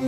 Good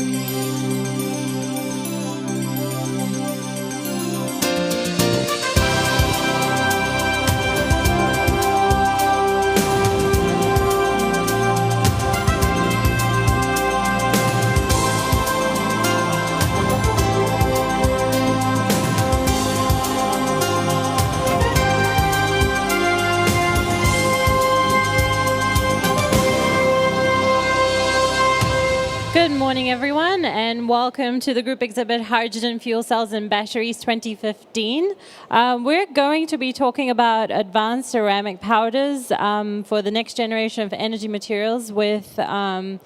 morning, everyone, and welcome to the group exhibit Hydrogen Fuel Cells and Batteries 2015. We're going to be talking about advanced ceramic powders for the next generation of energy materials with Mr.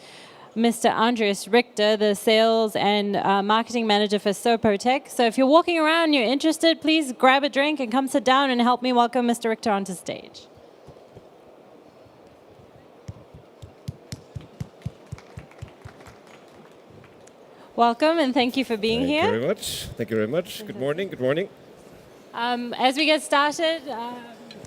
Andreas Richter, the sales and marketing manager for CerPoTech. So if you're walking around and you're interested, please grab a drink and come sit down and help me welcome Mr. Richter onto stage. Welcome, and thank you for being here. Thank you very much. Thank you very much. Good morning. Good morning. As we get started,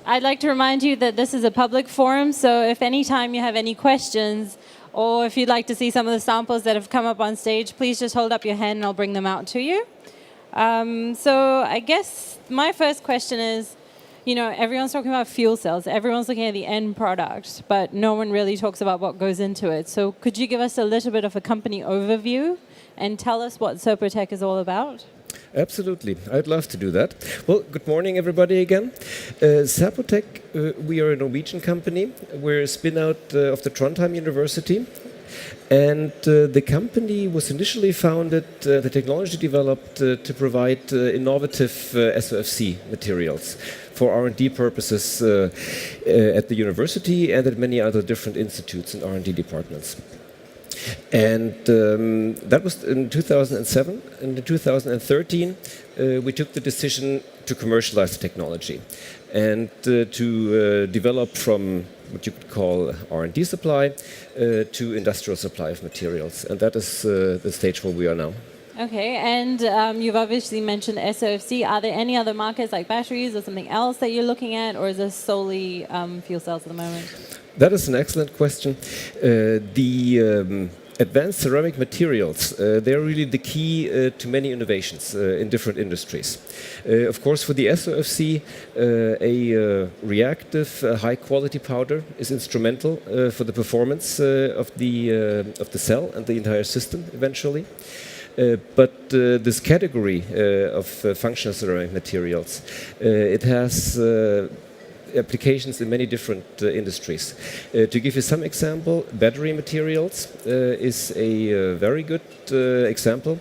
I'd like to remind you that this is a public forum, so if any time you have any questions, or if you'd like to see some of the samples that have come up on stage, please just hold up your hand and I'll bring them out to you. So I guess my first question is, you know, everyone's talking about fuel cells, everyone's looking at the end product, but no one really talks about what goes into it. So could you give us a little bit of a company overview and tell us what CerPoTech is all about? Absolutely. I'd love to do that. Well, good morning, everybody, again. CerPoTech, we are a Norwegian company. We're a spin-out of the Trondheim University. And the company was initially founded, the technology developed to provide innovative SOFC materials for R&D purposes at the university and at many other different institutes and R&D departments. And that was in 2007. And in 2013, we took the decision to commercialize the technology and to develop from what you could call R&D supply to industrial supply of materials. And that is the stage where we are now. Okay, and you've obviously mentioned SOFC. Are there any other markets like batteries or something else that you're looking at, or is this solely fuel cells at the moment? That is an excellent question. The advanced ceramic materials, they're really the key to many innovations in different industries. Of course, for the SOFC, a reactive, high-quality powder is instrumental for the performance of the cell and the entire system eventually. But this category of functional ceramic materials, it has applications in many different industries. To give you some example, battery materials is a very good example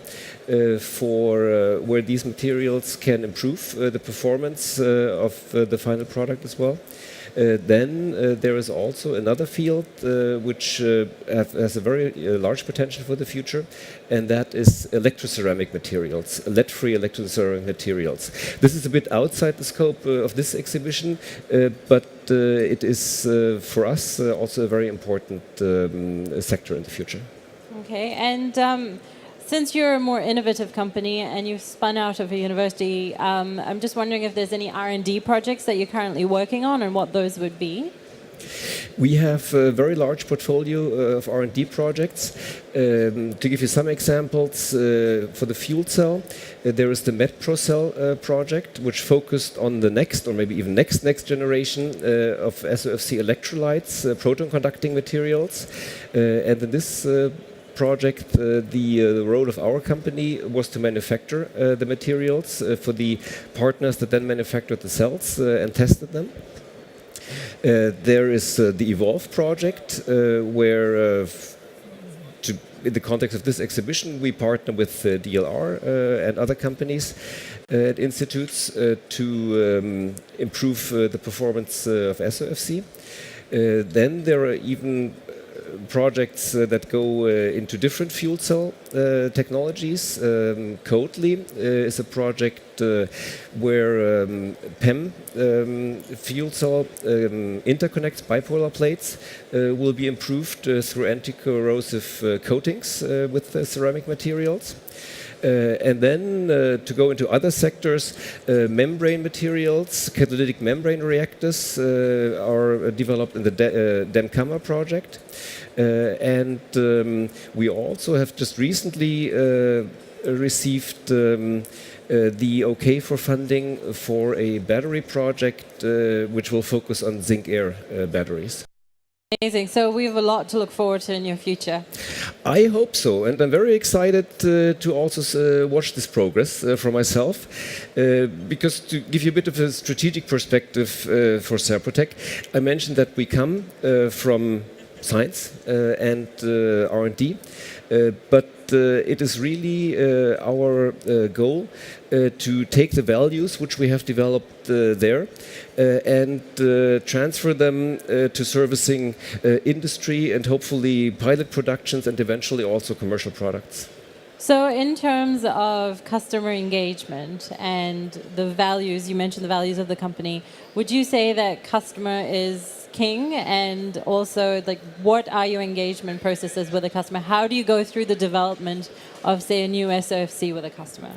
for where these materials can improve the performance of the final product as well. Then there is also another field which has a very large potential for the future, and that is electroceramic materials, lead-free electroceramic materials. This is a bit outside the scope of this exhibition, but it is for us also a very important sector in the future. Okay, and since you're a more innovative company and you've spun out of a university, I'm just wondering if there's any R&D projects that you're currently working on and what those would be. We have a very large portfolio of R&D projects. To give you some examples, for the fuel cell, there is the MetProCell project, which focused on the next, or maybe even next generation of SOFC electrolytes, proton conducting materials. And in this project, the role of our company was to manufacture the materials for the partners that then manufactured the cells and tested them. There is the Evolve project, where in the context of this exhibition, we partner with DLR and other companies at institutes to improve the performance of SOFC. Then there are even projects that go into different fuel cell technologies. Coatly is a project where PEM fuel cell interconnects, bipolar plates, will be improved through anti-corrosive coatings with ceramic materials. And then to go into other sectors, membrane materials, catalytic membrane reactors are developed in the DEMCAMA project. And we also have just recently received the OK for funding for a battery project which will focus on zinc air batteries. Amazing. So we have a lot to look forward to in your future. I hope so, and I'm very excited to also watch this progress for myself, because to give you a bit of a strategic perspective for CerPoTech, I mentioned that we come from science and R&D, but it is really our goal to take the values which we have developed there and transfer them to servicing industry and hopefully pilot productions and eventually also commercial products. So in terms of customer engagement and the values, you mentioned the values of the company, would you say that customer is king? And also, like, what are your engagement processes with a customer? How do you go through the development of, say, a new SOFC with a customer?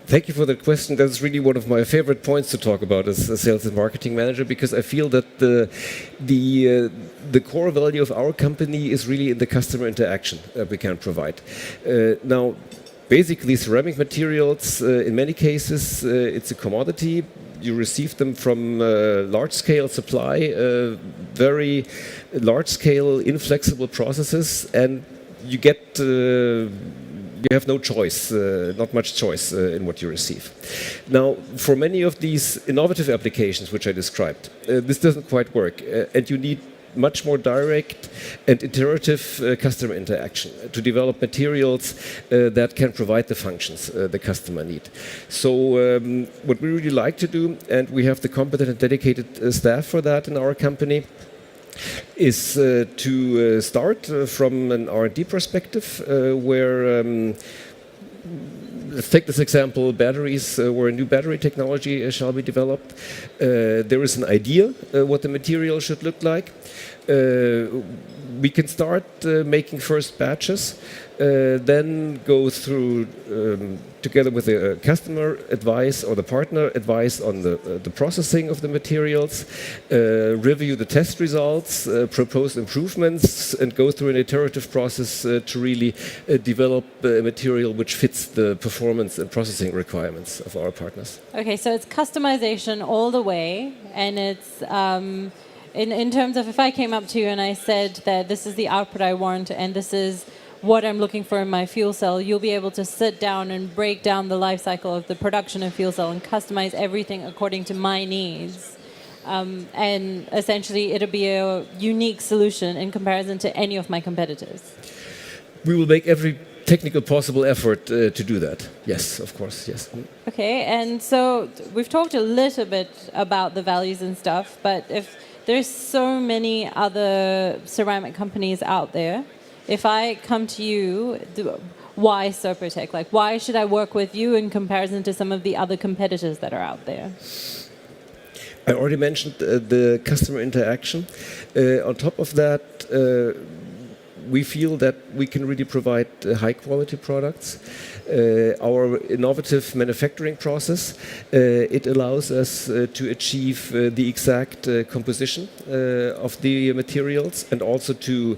Thank you for that question. That's really one of my favorite points to talk about as a sales and marketing manager, because I feel that the core value of our company is really in the customer interaction that we can provide. Now, basically, ceramic materials, in many cases, it's a commodity. You receive them from large-scale supply, very large-scale, inflexible processes, and you get you have no choice, not much choice in what you receive. Now, for many of these innovative applications which I described, this doesn't quite work, and you need much more direct and iterative customer interaction to develop materials that can provide the functions the customer need. So what we really like to do, and we have the competent and dedicated staff for that in our company, is to start from an R&D perspective where let's take this example, batteries, where a new battery technology shall be developed. There is an idea what the material should look like. We can start making first batches, then go through, together with the customer advice or the partner advice on the processing of the materials, review the test results, propose improvements, and go through an iterative process to really develop a material which fits the performance and processing requirements of our partners. Okay, so it's customization all the way, and it's in terms of, if I came up to you and I said that this is the output I want and this is what I'm looking for in my fuel cell, you'll be able to sit down and break down the life cycle of the production of fuel cell and customize everything according to my needs. And essentially, it'll be a unique solution in comparison to any of my competitors. We will make every technical possible effort to do that. Yes, of course, yes. Okay, and so we've talked a little bit about the values and stuff, but if there's so many other ceramic companies out there, if I come to you, why CerPoTech? Like, why should I work with you in comparison to some of the other competitors that are out there? I already mentioned the customer interaction. On top of that, we feel that we can really provide high-quality products. Our innovative manufacturing process, it allows us to achieve the exact composition of the materials and also to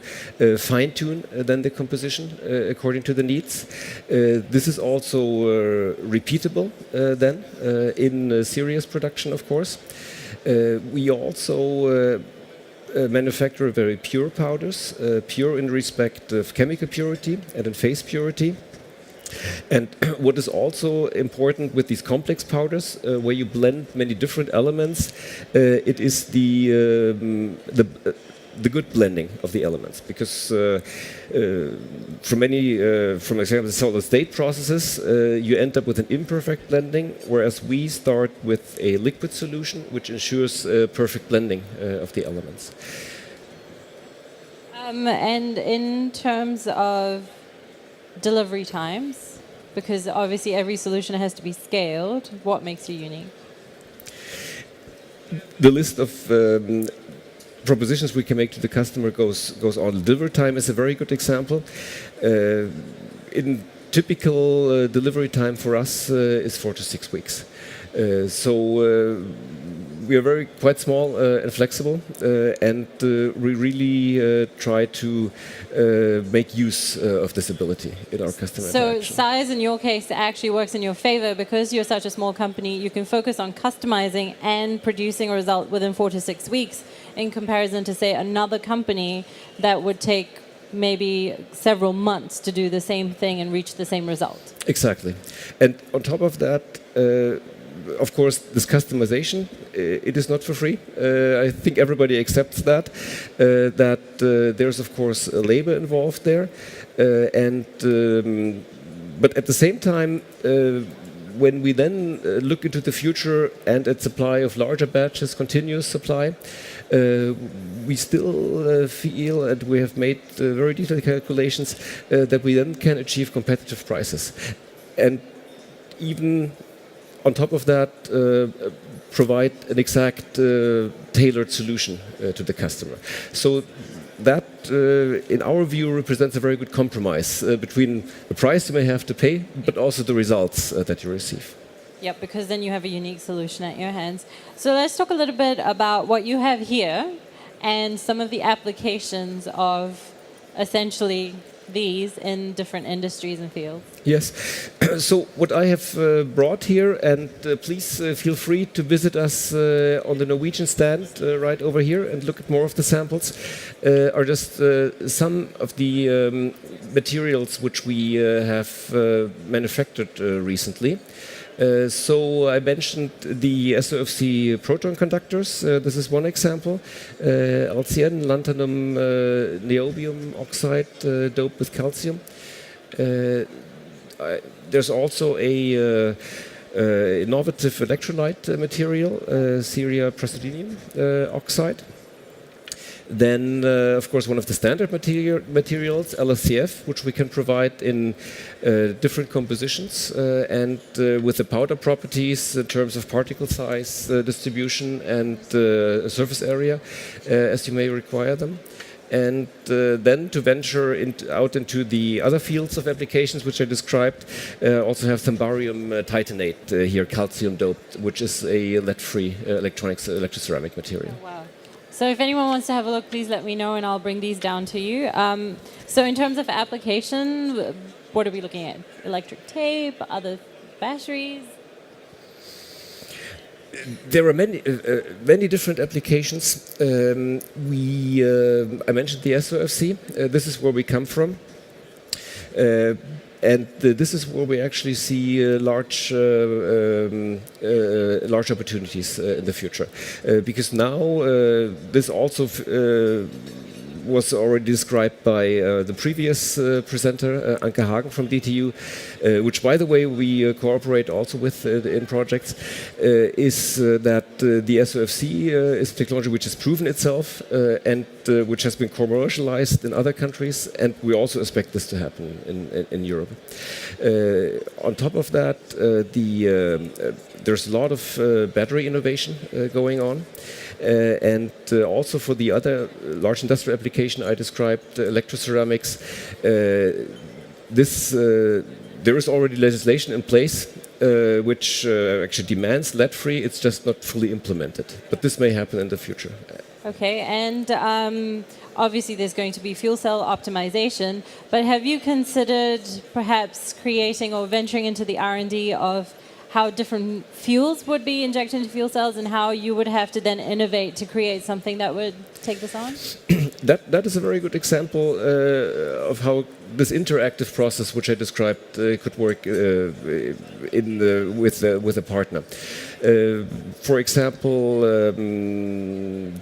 fine-tune then the composition according to the needs. This is also repeatable then in serious production, of course. We also manufacture very pure powders, pure in respect of chemical purity and in phase purity. And what is also important with these complex powders, where you blend many different elements, it is the good blending of the elements, because from example, solid state processes, you end up with an imperfect blending, whereas we start with a liquid solution, which ensures perfect blending of the elements. And in terms of delivery times, because obviously every solution has to be scaled, what makes you unique? The list of propositions we can make to the customer goes on. Delivery time is a very good example. In typical delivery time for us is 4 to 6 weeks. We are quite small and flexible, and we really try to make use of this ability in our customer interaction. So size in your case actually works in your favor because you're such a small company. You can focus on customizing and producing a result within 4 to 6 weeks in comparison to, say, another company that would take maybe several months to do the same thing and reach the same result. Exactly. And on top of that, of course, this customization, it is not for free. I think everybody accepts that. There's, of course, labor involved there. But at the same time, when we then look into the future and at supply of larger batches, continuous supply, we still feel, and we have made very detailed calculations, that we then can achieve competitive prices. And even on top of that, provide an exact tailored solution to the customer. So that, in our view, represents a very good compromise between the price you may have to pay, but also the results that you receive. Yep, because then you have a unique solution at your hands. So let's talk a little bit about what you have here and some of the applications of essentially these in different industries and fields. Yes. So what I have brought here, and please feel free to visit us on the Norwegian stand right over here and look at more of the samples, are just some of the materials which we have manufactured recently. So I mentioned the SOFC proton conductors. This is one example. LCN, lanthanum niobium oxide doped with calcium. There's also a innovative electrolyte material, ceria praseodymium oxide. Then, of course, one of the standard materials, LSCF, which we can provide in different compositions and with the powder properties in terms of particle size, distribution, and surface area, as you may require them. And then to venture out into the other fields of applications which I described, also have some barium titanate here, calcium doped, which is a lead-free electroceramic material. Oh, wow. So if anyone wants to have a look, please let me know and I'll bring these down to you. So in terms of application, what are we looking at? Electric tape, other batteries? There are many different applications. I mentioned the SOFC. This is where we come from. And this is where we actually see large opportunities in the future. Because now this also was already described by the previous presenter, Anke Hagen from DTU, which, by the way, we cooperate also with in projects, is that the SOFC is a technology which has proven itself and which has been commercialized in other countries, and we also expect this to happen in Europe. On top of that, there's a lot of battery innovation going on. And also for the other large industrial application I described, electroceramics, there is already legislation in place which actually demands lead-free. It's just not fully implemented. But this may happen in the future. Okay, and obviously there's going to be fuel cell optimization, but have you considered perhaps creating or venturing into the R&D of how different fuels would be injected into fuel cells and how you would have to then innovate to create something that would take this on? That is a very good example of how this interactive process, which I described, could work with a partner. For example,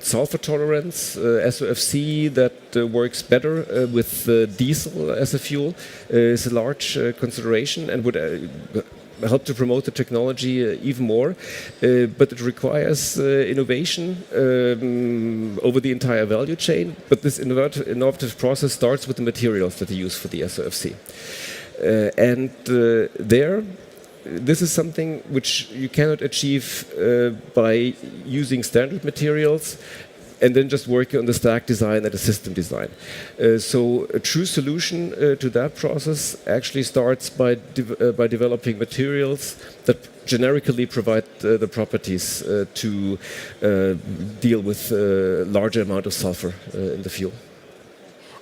sulfur tolerance, SOFC, that works better with diesel as a fuel, is a large consideration and would help to promote the technology even more, but it requires innovation over the entire value chain. But this innovative process starts with the materials that they use for the SOFC. This is something which you cannot achieve by using standard materials. and then just working on the stack design and the system design. So a true solution to that process actually starts by developing materials that generically provide the properties to deal with larger amount of sulfur in the fuel.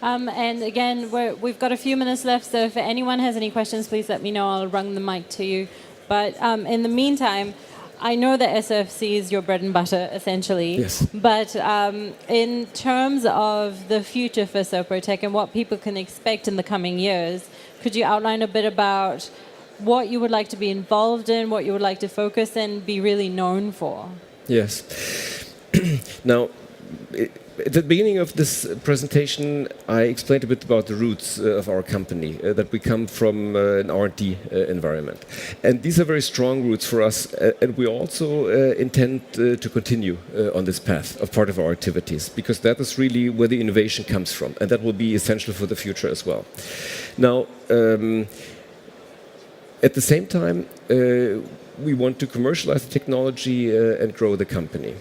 And again, we've got a few minutes left, so if anyone has any questions, please let me know. I'll run the mic to you. But in the meantime, I know that SOFC is your bread and butter, essentially. Yes. But in terms of the future for CerPoTech and what people can expect in the coming years, could you outline a bit about what you would like to be involved in, what you would like to focus in, be really known for? Yes. Now, at the beginning of this presentation, I explained a bit about the roots of our company, that we come from an R&D environment. And these are very strong roots for us, and we also intend to continue on this path of part of our activities, because that is really where the innovation comes from, and that will be essential for the future as well. Now, at the same time, we want to commercialize the technology and grow the company.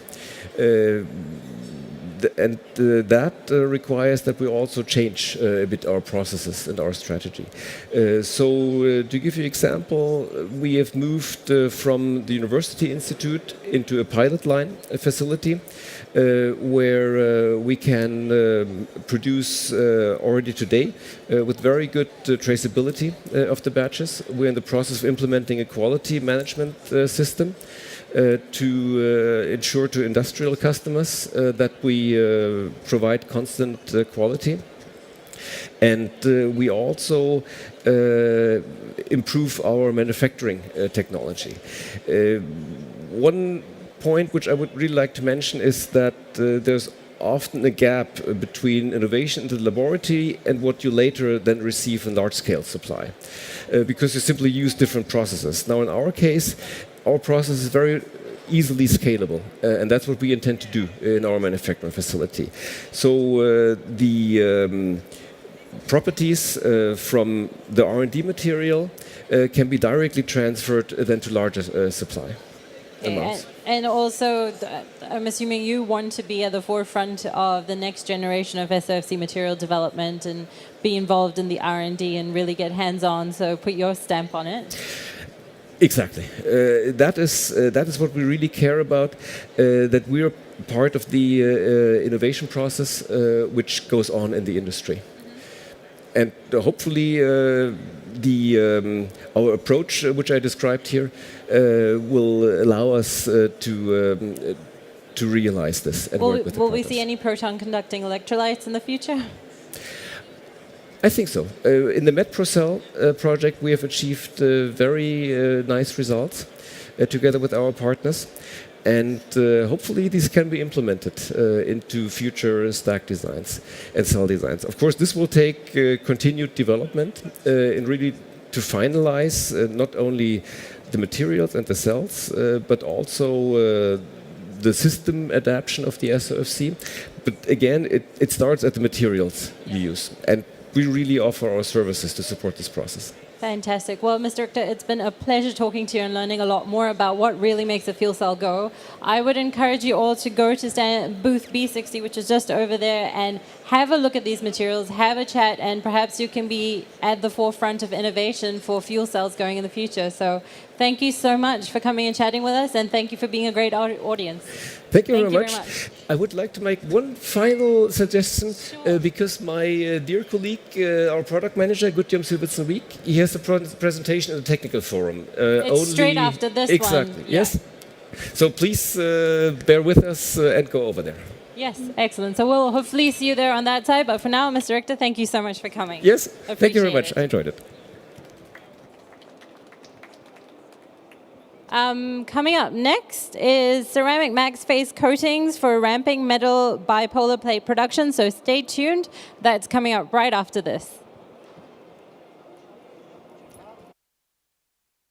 That requires that we also change a bit our processes and our strategy. To give you an example, we have moved from the University Institute into a pilot line facility where we can produce already today with very good traceability of the batches. We're in the process of implementing a quality management system to ensure to industrial customers that we provide constant quality. And we also improve our manufacturing technology. One point which I would really like to mention is that there's often a gap between innovation in the laboratory and what you later then receive in large-scale supply, because you simply use different processes. Now, in our case, our process is very easily scalable, and that's what we intend to do in our manufacturing facility. So the properties from the R&D material can be directly transferred then to larger supply amounts. And also, I'm assuming you want to be at the forefront of the next generation of SOFC material development and be involved in the R&D and really get hands-on, so put your stamp on it. Exactly. That is what we really care about, that we are part of the innovation process which goes on in the industry. And hopefully our approach, which I described here, will allow us to realize this and work with the Will we see any proton-conducting electrolytes in the future? I think so. In the MedProcell project, we have achieved very nice results together with our partners. And hopefully these can be implemented into future stack designs and cell designs. Of course, this will take continued development and really to finalize not only the materials and the cells, but also the system adaptation of the SOFC. But again, it starts at the materials we use. And we really offer our services to support this process. Fantastic. Well, Mr. Richter, it's been a pleasure talking to you and learning a lot more about what really makes a fuel cell go. I would encourage you all to go to booth B60, which is just over there, and have a look at these materials, have a chat, and perhaps you can be at the forefront of innovation for fuel cells going in the future. So thank you so much for coming and chatting with us, and thank you for being a great audience. Thank you very much. I would like to make one final suggestion, because my dear colleague, our product manager, Gudjam Silvitsen-Wieck, he has a presentation in the technical forum. It's straight after this one. Exactly, yes. So please bear with us and go over there. Yes, excellent. So we'll hopefully see you there on that side. But for now, Mr. Richter, thank you so much for coming. Yes, thank you very much. I enjoyed it. Coming up next is ceramic max face coatings for ramping metal bipolar plate production. So stay tuned. That's coming up right after this.